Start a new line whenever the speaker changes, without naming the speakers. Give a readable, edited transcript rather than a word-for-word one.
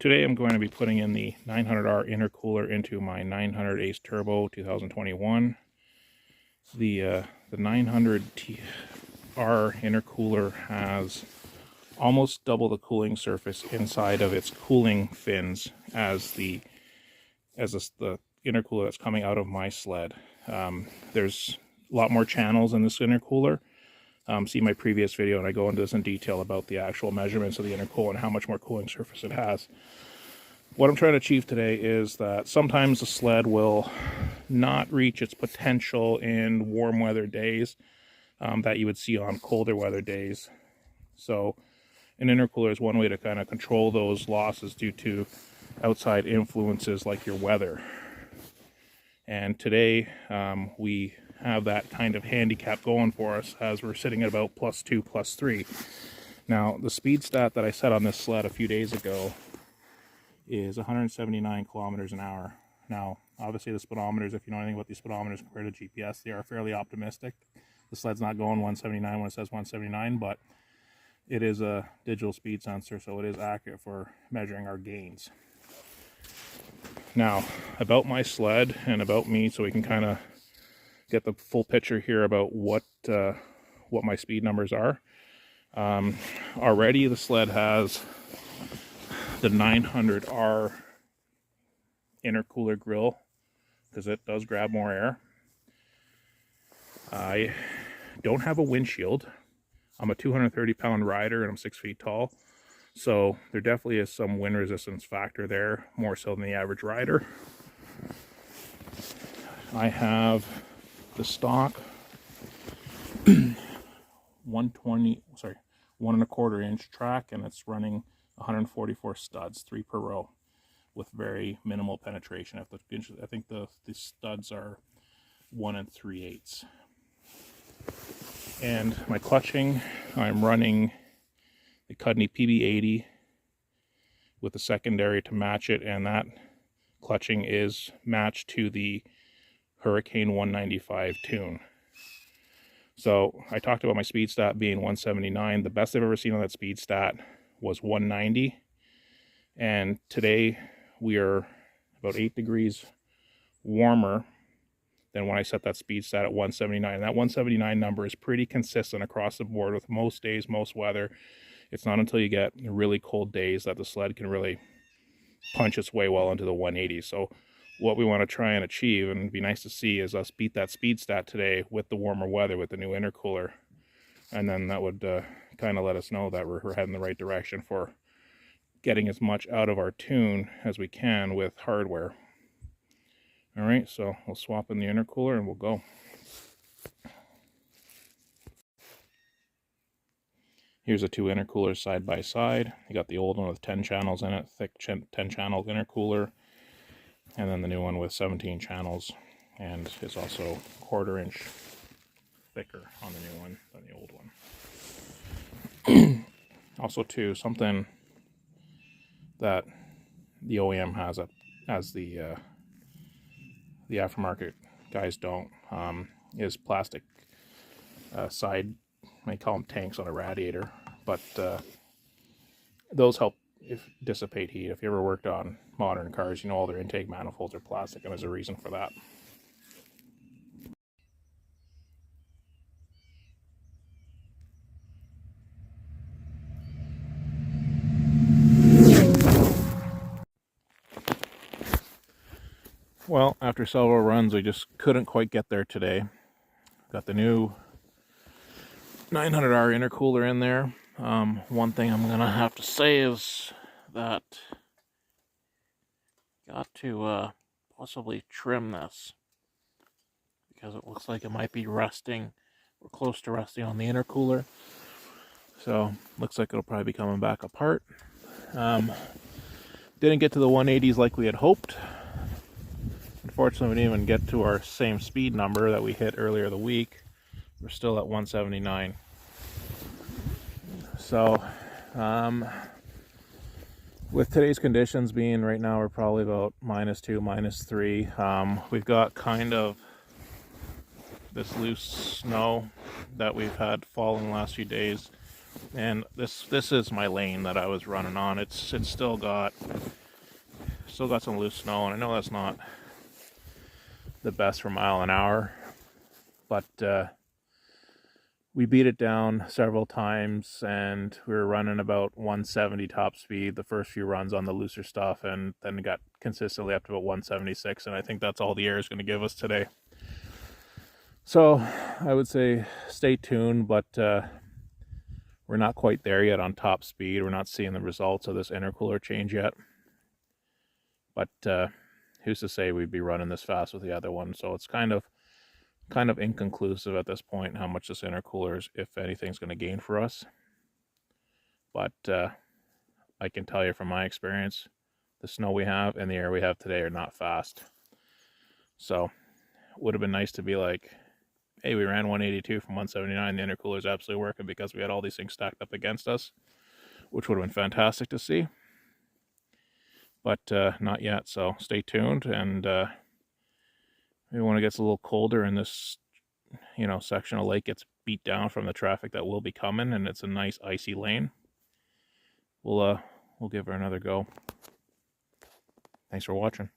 Today I'm going to be putting in the 900R intercooler into my 900 Ace Turbo 2021. The 900R intercooler has almost double the cooling surface inside of its cooling fins as the intercooler that's coming out of my sled. There's a lot more channels in this intercooler. See my previous video and I go into this in detail about the actual measurements of the intercooler and how much more cooling surface it has. What I'm trying to achieve today is that sometimes the sled will not reach its potential in warm weather days that you would see on colder weather days. So an intercooler is one way to kind of control those losses due to outside influences like your weather. And today we have that kind of handicap going for us as we're sitting at about +2, +3. Now the speed stat that I set on this sled a few days ago is 179 kilometers an hour. Now obviously the speedometers, if you know anything about these speedometers compared to GPS, they are fairly optimistic. The sled's not going 179 when it says 179, but it is a digital speed sensor, so it is accurate for measuring our gains. Now about my sled and about me, so we can kind of get the full picture here about what my speed numbers are. Already the sled has the 900R intercooler grill because it does grab more air. I don't have a windshield. I'm a 230-pound rider and I'm 6 feet tall, so there definitely is some wind resistance factor there, more so than the average rider. I have the stock 1.25 inch track, and it's running 144 studs, 3 per row, with very minimal penetration. I think the studs are 1 3/8. And my clutching, I'm running the Cudney PB80 with a secondary to match it, and that clutching is matched to the Hurricane 195 tune. So I talked about my speed stat being 179. The best I've ever seen on that speed stat was 190. And today we are about 8 degrees warmer than when I set that speed stat at 179. And that 179 number is pretty consistent across the board with most days, most weather. It's not until you get really cold days that the sled can really punch its way well into the 180s. So what we want to try and achieve, and it'd be nice to see, is us beat that speed stat today with the warmer weather, with the new intercooler. And then that would kind of let us know that we're heading the right direction for getting as much out of our tune as we can with hardware. All right, so we'll swap in the intercooler and we'll go. Here's the two intercoolers side by side. You got the old one with 10 channels in it, thick 10 channel intercooler, and then the new one with 17 channels, and it's also 1/4 inch thicker on the new one than the old one. Also too, something that the OEM has as the aftermarket guys don't, is plastic side, I call them tanks on a radiator, but those help dissipate heat. If you ever worked on modern cars, you know all their intake manifolds are plastic, and there's a reason for that. Well, after several runs, we just couldn't quite get there today. Got the new 900R intercooler in there. One thing I'm gonna have to say is that got to possibly trim this because it looks like it might be rusting or close to rusting on the intercooler. So looks like it'll probably be coming back apart. Didn't get to the 180s like we had hoped. Unfortunately, we didn't even get to our same speed number that we hit earlier the week. We're still at 179. So with today's conditions being right now, we're probably about -2, -3. We've got kind of this loose snow that we've had fall in the last few days. And this is my lane that I was running on. It's still got some loose snow, and I know that's not the best for mile an hour, but we beat it down several times, and we were running about 170 top speed the first few runs on the looser stuff, and then it got consistently up to about 176, and I think that's all the air is going to give us today. So I would say stay tuned, but we're not quite there yet on top speed. We're not seeing the results of this intercooler change yet, but who's to say we'd be running this fast with the other one? So it's kind of inconclusive at this point how much this intercooler is, if anything's going to gain for us. But I can tell you from my experience, the snow we have and the air we have today are not fast. So it would have been nice to be like, hey, we ran 182 from 179. The intercooler is absolutely working, because we had all these things stacked up against us, which would have been fantastic to see. But not yet. So stay tuned, and maybe when it gets a little colder and this, section of lake gets beat down from the traffic that will be coming, and it's a nice icy lane, we'll give her another go. Thanks for watching.